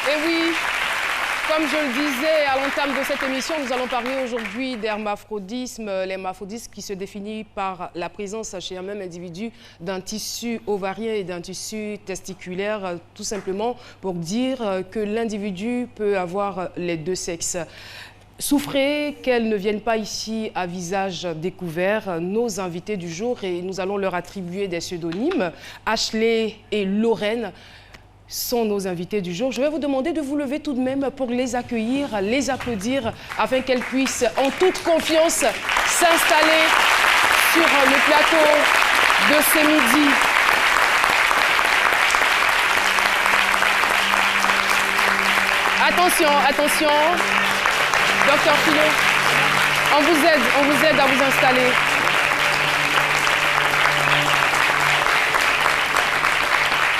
Et oui, comme je le disais à l'entame de cette émission, nous allons parler aujourd'hui d'hermaphrodisme. L'hermaphrodisme qui se définit par la présence chez un même individu d'un tissu ovarien et d'un tissu testiculaire, tout simplement pour dire que l'individu peut avoir les deux sexes. Souffrez qu'elles ne viennent pas ici à visage découvert, nos invités du jour, et nous allons leur attribuer des pseudonymes. Ashley et Lorraine sont nos invités du jour. Je vais vous demander de vous lever tout de même pour les accueillir, les applaudir, afin qu'elles puissent en toute confiance s'installer sur le plateau de ce midi. Attention, attention. Docteur Philo, on vous aide à vous installer.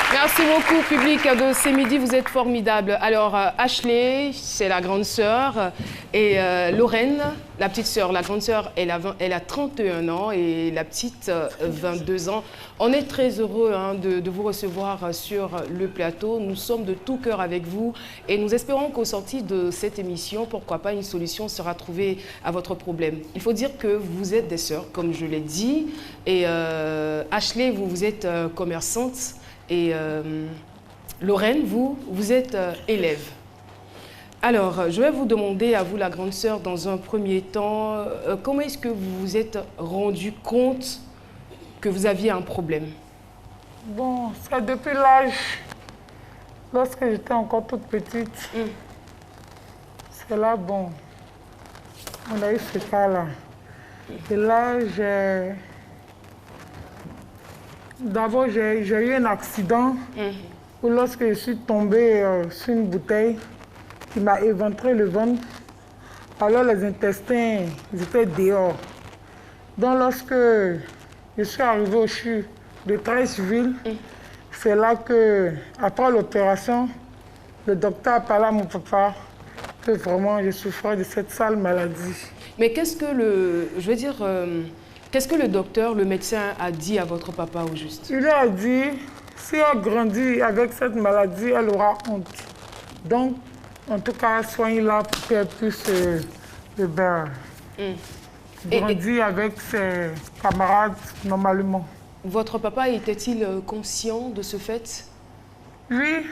Merci beaucoup, public de ce midi, vous êtes formidables. Alors, Ashley, c'est la grande sœur, et Lorraine, la petite sœur. La grande sœur, elle a 31 ans et la petite, 22 ans. On est très heureux de vous recevoir sur le plateau. Nous sommes de tout cœur avec vous et nous espérons qu'au sorti de cette émission, pourquoi pas, une solution sera trouvée à votre problème. Il faut dire que vous êtes des sœurs, comme je l'ai dit, et Ashley, vous êtes commerçante. Et Lorraine, vous êtes élève. Alors, je vais vous demander à vous, la grande sœur, dans un premier temps, comment est-ce que vous vous êtes rendu compte que vous aviez un problème? Bon, c'est depuis l'âge, lorsque j'étais encore toute petite. C'est là, bon, on a eu ce cas-là. Et là, d'abord, j'ai eu un accident où lorsque je suis tombée sur une bouteille qui m'a éventré le ventre, alors les intestins ils étaient dehors. Donc lorsque je suis arrivée au CHU de Treichville, c'est là que, après l'opération, le docteur a parlé à mon papa que vraiment je souffrais de cette sale maladie. Mais qu'est-ce que qu'est-ce que le docteur, le médecin a dit à votre papa au juste? Il lui a dit, si elle grandit avec cette maladie, elle aura honte. Donc, en tout cas, soignez-la pour qu'elle puisse grandir avec ses camarades normalement. Votre papa était-il conscient de ce fait? Oui.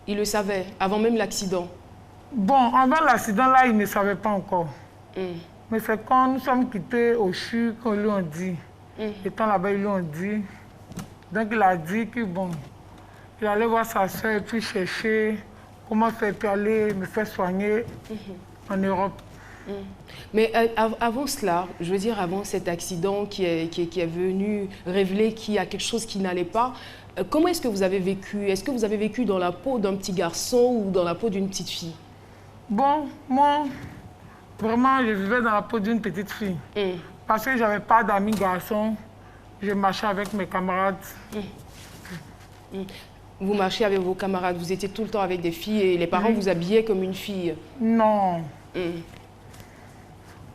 Il le savait, avant même l'accident? Bon, avant l'accident, là, il ne savait pas encore. Mais c'est quand nous sommes quittés au CHU qu'on lui a dit. Étant là-bas, ils lui ont dit. Donc il a dit que bon, il allait voir sa soeur et puis chercher comment faire pour aller me faire soigner en Europe. Mais avant cela, je veux dire avant cet accident qui est venu révéler qu'il y a quelque chose qui n'allait pas, comment est-ce que vous avez vécu? Est-ce que vous avez vécu dans la peau d'un petit garçon ou dans la peau d'une petite fille? Bon, moi, vraiment, je vivais dans la peau d'une petite fille. Parce que je n'avais pas d'amis garçons, je marchais avec mes camarades. Vous marchiez avec vos camarades, vous étiez tout le temps avec des filles et les parents vous habillaient comme une fille? Non.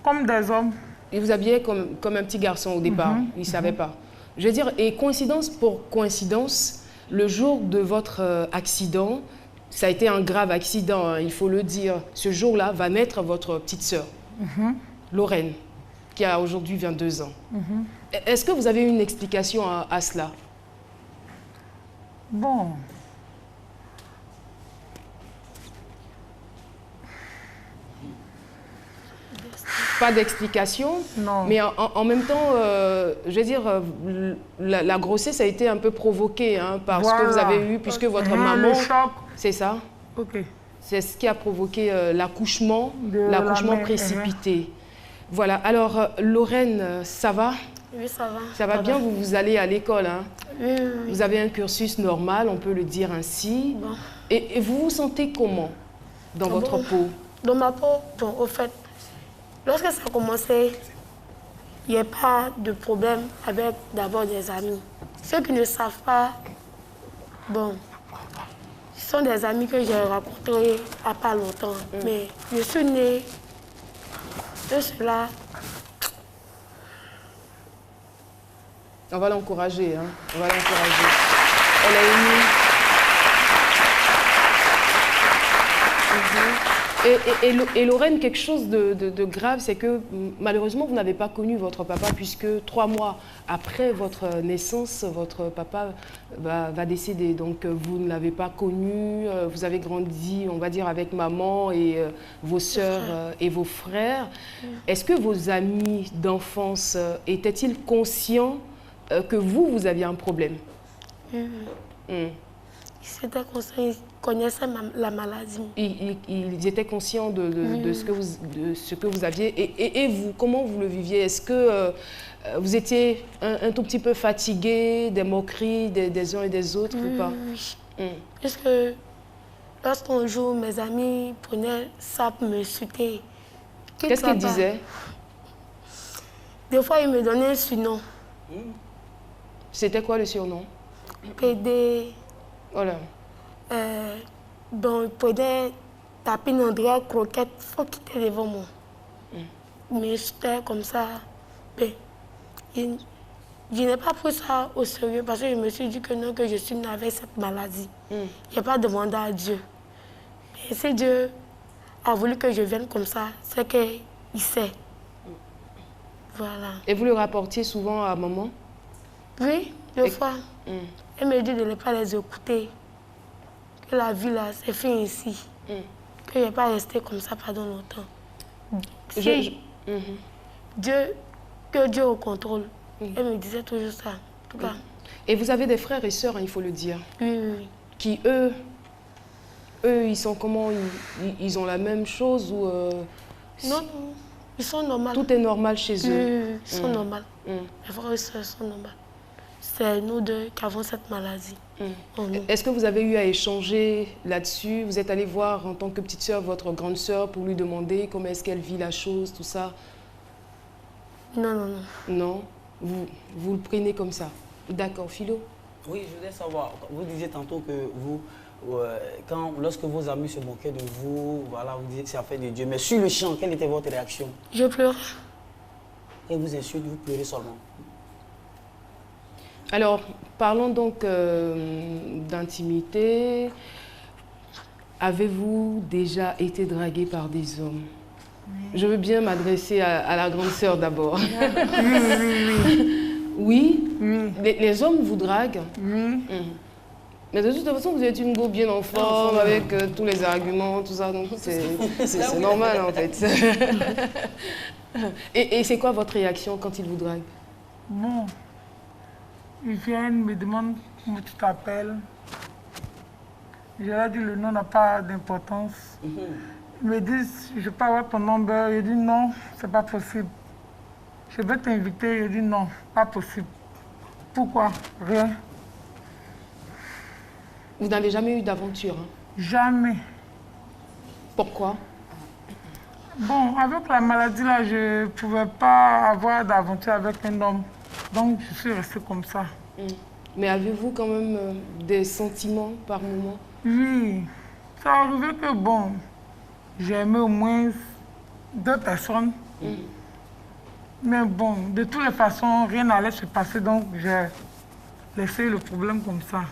Comme des hommes. Ils vous habillaient comme un petit garçon au départ, ils ne savaient pas. Je veux dire, et coïncidence pour coïncidence, le jour de votre accident, ça a été un grave accident, hein, il faut le dire. Ce jour-là va naître votre petite sœur, Lorraine, qui a aujourd'hui 22 ans. Est-ce que vous avez une explication à cela? Bon. Pas d'explication? Non. Mais en même temps, je veux dire, la grossesse a été un peu provoquée par ce que vous avez eu, puisque votre maman... Le choc. C'est ça? Ok. C'est ce qui a provoqué l'accouchement mère, précipité. Voilà. Alors, Lorraine, ça va? Oui, ça va. Ça va bien, vous allez à l'école, hein? Oui. Vous avez un cursus normal, on peut le dire ainsi. Bon. Et vous vous sentez comment dans votre peau? Dans ma peau, bon, au fait, lorsque ça a commencé, il n'y a pas de problème avec d'abord des amis. Ceux qui ne savent pas, bon, ce sont des amis que j'ai rencontrés il n'y a pas longtemps. Mais je suis née de cela. On va l'encourager, hein? On va l'encourager. Elle est émue. Et Lorraine, quelque chose de grave, c'est que malheureusement, vous n'avez pas connu votre papa puisque 3 mois après votre naissance, votre papa va décéder. Donc, vous ne l'avez pas connu, vous avez grandi, on va dire, avec maman et vos sœurs et vos frères. Est-ce que vos amis d'enfance étaient-ils conscients que vous aviez un problème? Ils étaient conscients, ils connaissaient la maladie. Ils étaient conscients de ce que vous aviez. Et vous, comment vous le viviez? Est-ce que vous étiez un tout petit peu fatigué des moqueries des uns et des autres ou pas? Oui. Parce que lorsqu'un jour, mes amis prenaient ça pour me insulter. Qu'est-ce qu'ils disaient? Des fois, ils me donnaient un surnom. C'était quoi le surnom? PD. Voilà. Bon, ils prenaient taper une drogue, croquette, il faut quitter devant moi. Mais j'étais comme ça. Mais, je n'ai pas pris ça au sérieux parce que je me suis dit que non, que je suis née avec cette maladie. Je n'ai pas demandé à Dieu. Mais si Dieu a voulu que je vienne comme ça, c'est qu'il sait. Voilà. Et vous le rapportiez souvent à maman? Oui, deux fois. Elle me dit de ne pas les écouter. Que la vie là, c'est fini ici. Que je n'ai pas resté comme ça pendant longtemps. Que Dieu au contrôle. Elle me disait toujours ça. En tout cas. Et vous avez des frères et sœurs, hein, il faut le dire. Oui. Qui, eux, ils sont comment? Ils ont la même chose ou Non, ils sont normaux. Tout est normal chez eux? Oui, ils sont normaux. Les frères et sœurs sont normaux. C'est nous deux qui avons cette maladie. Est-ce que vous avez eu à échanger là-dessus? Vous êtes allé voir en tant que petite sœur votre grande sœur pour lui demander comment est-ce qu'elle vit la chose, tout ça? Non. Non? Vous le prenez comme ça? D'accord. Philo? Oui, je voulais savoir, vous disiez tantôt que vous, lorsque vos amis se moquaient de vous, voilà, vous disiez que c'est affaire de Dieu. Mais sur le champ, quelle était votre réaction? Je pleurais. Et vous insultez, vous pleurez seulement? Alors, parlons donc d'intimité. Avez-vous déjà été dragué par des hommes? Je veux bien m'adresser à la grande sœur d'abord. Oui. Les hommes vous draguent? Mais de toute façon, vous êtes une go bien en forme, avec tous les arguments, tout ça, donc c'est normal en fait. Et c'est quoi votre réaction quand ils vous draguent? Bon, ils viennent, me demandent comment tu t'appelles. Je leur dis le nom n'a pas d'importance. Ils me disent, je peux avoir ton number. Je dis non, c'est pas possible. Je veux t'inviter. Je dis non, pas possible. Pourquoi? Rien. Vous n'avez jamais eu d'aventure? Hein? Jamais. Pourquoi? Bon, avec la maladie là, je ne pouvais pas avoir d'aventure avec un homme. Donc, je suis restée comme ça. Mais avez-vous quand même des sentiments par moment? Oui. Ça arrivait que, bon, j'aimais au moins 2 personnes. Mais bon, de toutes les façons, rien n'allait se passer. Donc, j'ai laissé le problème comme ça.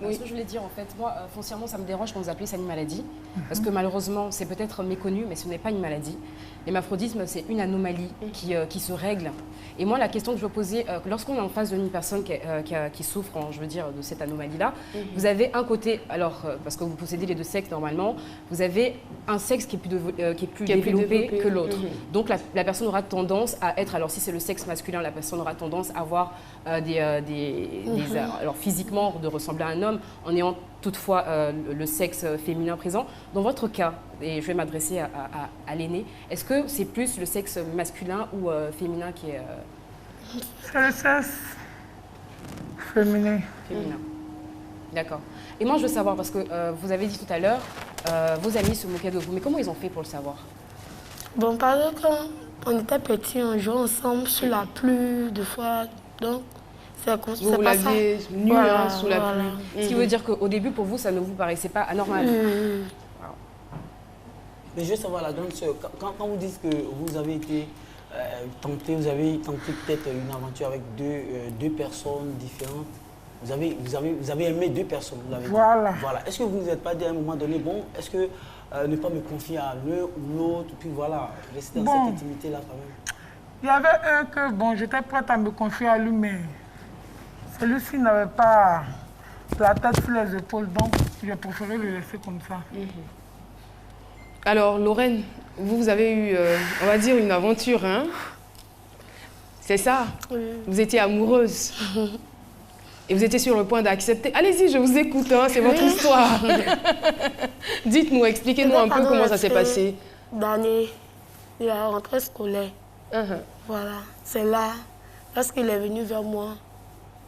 Ce que je voulais dire, en fait, moi, foncièrement, ça me dérange quand vous appelez ça une maladie. Parce que malheureusement, c'est peut-être méconnu, mais ce n'est pas une maladie. L'hémaphrodisme, c'est une anomalie qui se règle. Et moi, la question que je veux poser, lorsqu'on est en face d'une personne qui souffre, je veux dire, de cette anomalie-là, vous avez un côté, alors, parce que vous possédez les 2 sexes normalement, vous avez un sexe qui est plus développé que l'autre. Donc, la personne aura tendance à être, alors si c'est le sexe masculin, la personne aura tendance à avoir alors physiquement, de ressembler à un homme, en ayant toutefois le sexe féminin présent. Dans votre cas, et je vais m'adresser à l'aîné, est-ce que c'est plus le sexe masculin ou féminin qui est... C'est le sexe féminin. Féminin. D'accord. Et moi, je veux savoir, parce que vous avez dit tout à l'heure, vos amis se moquaient de vous, mais comment ils ont fait pour le savoir? Bon, par exemple, quand on était petits, on jouait ensemble sur la pluie, deux fois, donc... Vous l'aviez nu sous la pluie. Ce qui veut dire qu'au début, pour vous, ça ne vous paraissait pas anormal. Mais je veux savoir, la grande sœur, quand vous dites que vous avez été tenté, vous avez tenté peut-être une aventure avec deux personnes différentes, Vous avez aimé deux personnes, vous l'avez dit. Voilà. Voilà. Est-ce que vous ne vous êtes pas dit à un moment donné, bon, est-ce que ne pas me confier à l'un ou l'autre, puis voilà, rester dans cette intimité-là quand même? Il y avait un que, bon, j'étais prête à me confier à lui, mais celui-ci n'avait pas la tête sur les épaules, donc j'ai préféré le laisser comme ça. Alors, Lorraine, vous avez eu, on va dire, une aventure, hein? C'est ça? Oui. Vous étiez amoureuse. Et vous étiez sur le point d'accepter. Allez-y, je vous écoute, hein, c'est votre histoire. Dites-nous, expliquez-nous un peu comment ça s'est passé. D'année, il a rentré scolaire. Voilà, c'est là, lorsqu'il est venu vers moi,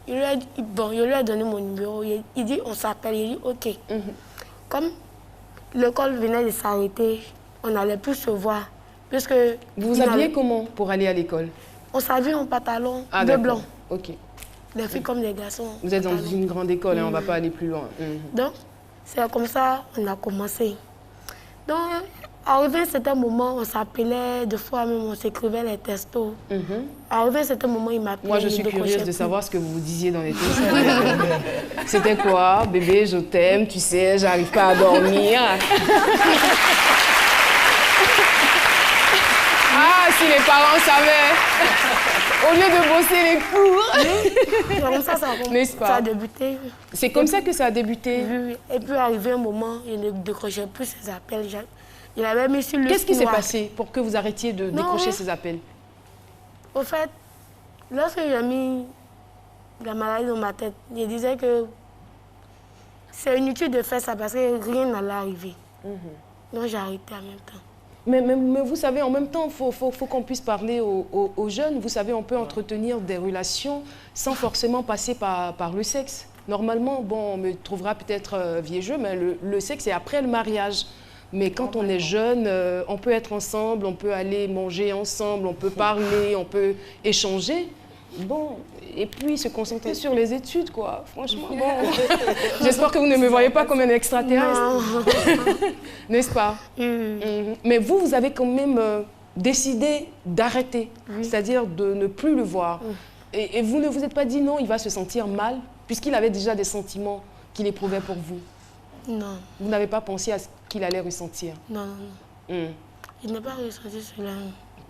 il lui a dit, bon, je lui ai donné mon numéro. Il dit, on s'appelle. Il dit, ok. Comme l'école venait de s'arrêter, on n'allait plus se voir. Puisque vous vous habillez comment pour aller à l'école? On s'habille en pantalon Ah, bleu blanc. Ok. Les filles comme les garçons. Vous êtes dans pantalon. une grande école, hein, on ne va pas aller plus loin. Donc, c'est comme ça qu'on a commencé. Donc, arrivé à un certain moment, on s'appelait, deux fois même, on s'écrivait les textos. Arrivé à un certain moment, il m'appelait. Moi, je suis curieuse de savoir ce que vous vous disiez dans les textos. C'était quoi? Bébé, je t'aime, tu sais, j'arrive pas à dormir. Ah, si les parents savaient, au lieu de bosser les cours. C'est comme ça, N'est-ce pas? Ça a débuté. C'est comme ça que ça a débuté. Oui, oui. Et puis, arrivé un moment, il ne décrochait plus ses appels. Il avait mis sur le Qu'est-ce qui s'est noir. passé pour que vous arrêtiez de décrocher ces appels? Au fait, lorsque j'ai mis la maladie dans ma tête, je disais que c'est inutile de faire ça parce que rien n'allait arriver. Donc j'ai arrêté en même temps. Mais vous savez, en même temps, il faut qu'on puisse parler aux jeunes. Vous savez, on peut entretenir des relations sans forcément passer par le sexe. Normalement, bon, on me trouvera peut-être vieux jeu, mais le sexe est après le mariage. Mais quand on est jeune, on peut être ensemble, on peut aller manger ensemble, on peut parler, on peut échanger. Bon, et puis se concentrer sur les études, quoi. Franchement, bon. J'espère que vous ne me voyez pas comme un extraterrestre. N'est-ce pas? Mais vous avez quand même décidé d'arrêter, c'est-à-dire de ne plus le voir. Et vous ne vous êtes pas dit non, il va se sentir mal, puisqu'il avait déjà des sentiments qu'il éprouvait pour vous. Non. Vous n'avez pas pensé à ce qu'il allait ressentir? Non, non, non. Il n'a pas ressenti cela.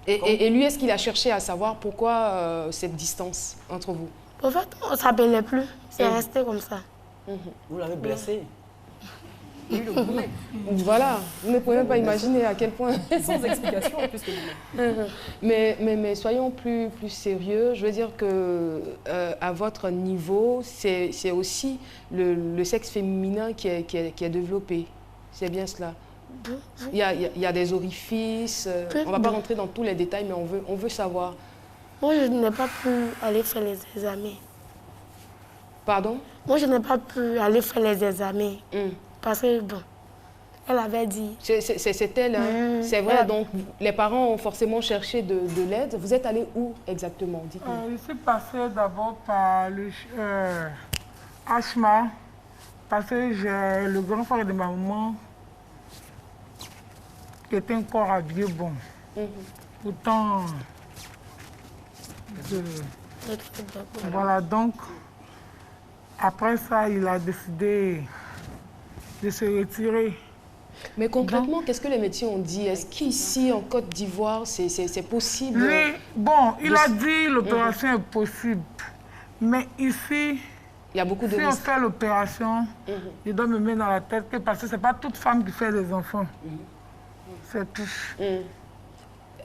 Et lui, est-ce qu'il a cherché à savoir pourquoi cette distance entre vous? En fait, on ne s'appelait plus. C'est resté comme ça. Vous l'avez blessé? Voilà, vous ne pouvez même pas imaginer à quel point. Sans explication en plus que vous-même. Mais soyons plus sérieux. Je veux dire que à votre niveau, c'est aussi le sexe féminin qui est développé. C'est bien cela. Il y a des orifices. On ne va pas rentrer dans tous les détails, mais on veut savoir. Moi, je n'ai pas pu aller faire les examens. Pardon? Moi, je n'ai pas pu aller faire les examens. Parce que, bon, elle avait dit... C'est elle, hein? C'est vrai, donc les parents ont forcément cherché de l'aide. Vous êtes allé où exactement? Dites-moi. Je suis passée d'abord par le HMA, parce que j'ai le grand frère de ma maman qui était encore habillé bon. Pourtant, voilà, donc, après ça, il a décidé de se retirer. Mais concrètement, qu'est-ce que les médecins ont dit? Est-ce qu'ici, en Côte d'Ivoire, c'est possible? Lui, bon, il a dit l'opération est possible. Mais ici, il y a beaucoup de si risques. on fait l'opération, je dois me mettre dans la tête que parce que ce n'est pas toute femme qui fait des enfants. C'est tout.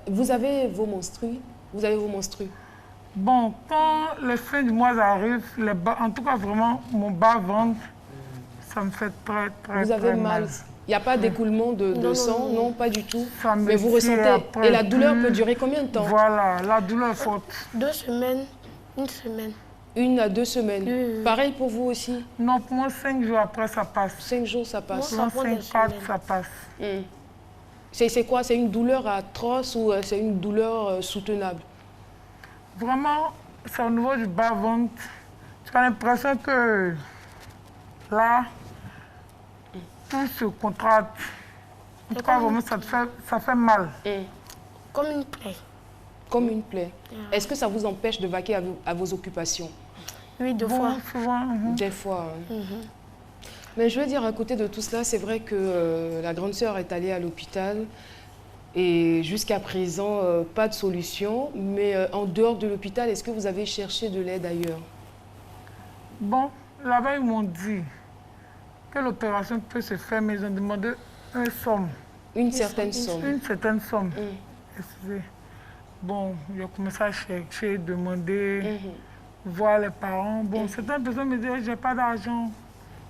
Vous avez vos menstrues? Vous avez vos menstrues? Bon, quand les fins du mois arrivent, en tout cas vraiment, mon bas-ventre, ça me fait très, très, vous avez très mal. Il n'y a pas d'écoulement de sang? Non, pas du tout. Ça me mais vous ressentez... après, Et la douleur peut durer combien de temps? Voilà, la douleur est forte. 2 semaines, 1 semaine. 1 à 2 semaines. Pareil pour vous aussi? Non, pour moi, 5 jours après, ça passe. 5 jours, ça passe. Moi, Non, 5, 4, ça passe. C'est quoi? C'est une douleur atroce ou c'est une douleur soutenable? Vraiment, c'est au niveau du bas-ventre. Tu as l'impression que là, tout se contracte. En tout cas, vraiment, ça fait mal. Comme une plaie. Comme une plaie. Est-ce que ça vous empêche de vaquer à vos occupations? Oui, deux Bon, fois. souvent. Des fois. Mais je veux dire, à côté de tout cela, c'est vrai que la grande sœur est allée à l'hôpital et jusqu'à présent, pas de solution. Mais en dehors de l'hôpital, est-ce que vous avez cherché de l'aide ailleurs? Bon, là-bas, ils m'ont dit que l'opération peut se faire, mais ils ont demandé une somme. Une certaine somme. Une certaine somme. Excusez. Bon, j'ai commencé à chercher, demander, voir les parents. Bon, certaines personnes me disaient, j'ai pas d'argent.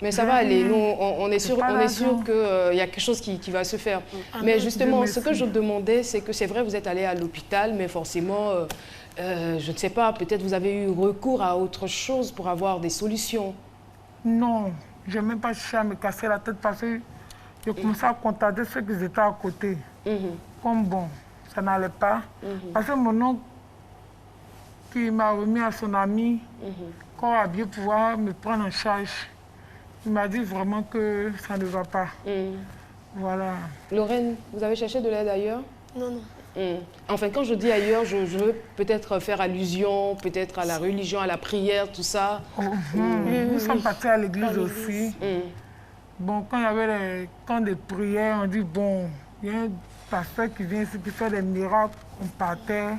Mais ça va aller, nous on est sûr qu'il y a quelque chose qui va se faire. Mais justement, ce que je demandais, c'est que c'est vrai, vous êtes allé à l'hôpital, mais forcément, je ne sais pas, peut-être vous avez eu recours à autre chose pour avoir des solutions. Non, je n'ai même pas cherché à me casser la tête parce que j'ai commencé à contacter ceux qui étaient à côté. Comme bon, ça n'allait pas. Parce que mon oncle, qui m'a remis à son ami, qu'on a bien pouvoir me prendre en charge, il m'a dit vraiment que ça ne va pas. Voilà. Lorraine, vous avez cherché de l'aide ailleurs? Non, non. Enfin, quand je dis ailleurs, je veux peut-être faire allusion, peut-être à la religion, à la prière, tout ça. Nous sommes partis à l'église aussi. Bon, quand il y avait les camps de prière, on dit, bon, il y a un pasteur qui vient ici, qui fait des miracles, on partait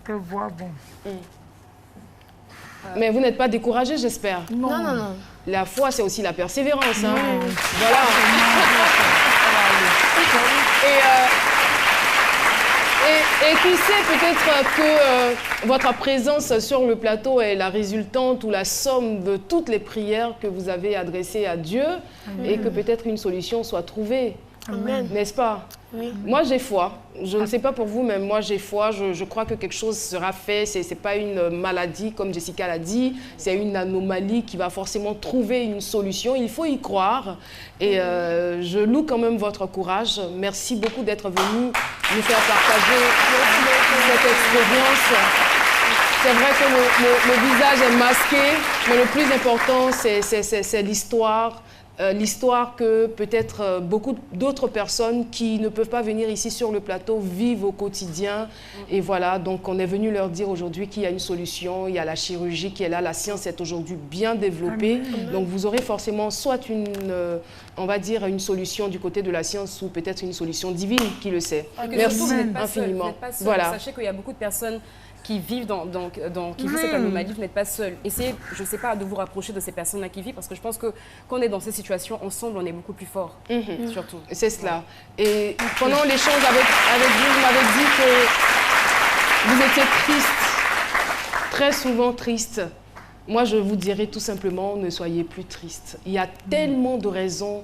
voir, bon. Mais vous n'êtes pas découragé, j'espère? Non, non, non. La foi, c'est aussi la persévérance. Hein. Voilà. Et qui sait, peut-être que votre présence sur le plateau est la résultante ou la somme de toutes les prières que vous avez adressées à Dieu et que peut-être une solution soit trouvée. N'est-ce pas? Oui. Moi, j'ai foi. Je ne sais pas pour vous, mais moi, j'ai foi. Je crois que quelque chose sera fait. Ce n'est pas une maladie, comme Jessica l'a dit. C'est une anomalie qui va forcément trouver une solution. Il faut y croire. Et je loue quand même votre courage. Merci beaucoup d'être venu nous faire partager cette expérience. C'est vrai que le visage est masqué, mais le plus important, c'est l'histoire. L'histoire que peut-être beaucoup d'autres personnes qui ne peuvent pas venir ici sur le plateau vivent au quotidien. Et voilà, donc on est venu leur dire aujourd'hui qu'il y a une solution, il y a la chirurgie qui est là, la science est aujourd'hui bien développée. Donc vous aurez forcément soit on va dire une solution du côté de la science ou peut-être une solution divine, qui le sait. Merci infiniment. Vous n'êtes pas seul. Voilà. Sachez qu'il y a beaucoup de personnes qui vivent qui vivent cette anomalie, vous n'êtes pas seul. Essayez, je ne sais pas, de vous rapprocher de ces personnes-là qui vivent, parce que je pense que quand on est dans ces situations, ensemble, on est beaucoup plus fort, surtout. C'est cela. Et pendant l'échange avec vous m'avez dit que vous étiez triste, très souvent triste. Moi, je vous dirais tout simplement, ne soyez plus triste. Il y a tellement de raisons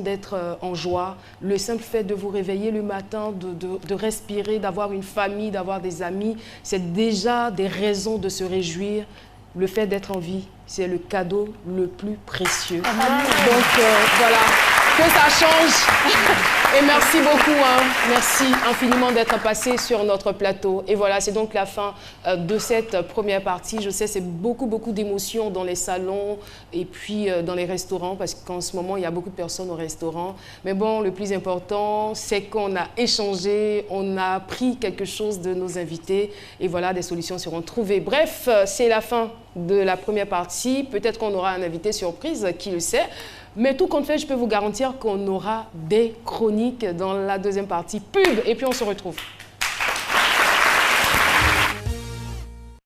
d'être en joie. Le simple fait de vous réveiller le matin, de respirer, d'avoir une famille, d'avoir des amis, c'est déjà des raisons de se réjouir. Le fait d'être en vie, c'est le cadeau le plus précieux. Donc voilà, que ça change. Et merci beaucoup, hein. Merci infiniment d'être passé sur notre plateau. Et voilà, c'est donc la fin de cette première partie. Je sais, c'est beaucoup d'émotions dans les salons et puis dans les restaurants, parce qu'en ce moment, il y a beaucoup de personnes au restaurant. Mais bon, le plus important, c'est qu'on a échangé, on a appris quelque chose de nos invités. Et voilà, des solutions seront trouvées. Bref, c'est la fin de la première partie. Peut-être qu'on aura un invité surprise, qui le sait. Mais tout compte fait, je peux vous garantir qu'on aura des chroniques dans la deuxième partie. Pub, et puis on se retrouve.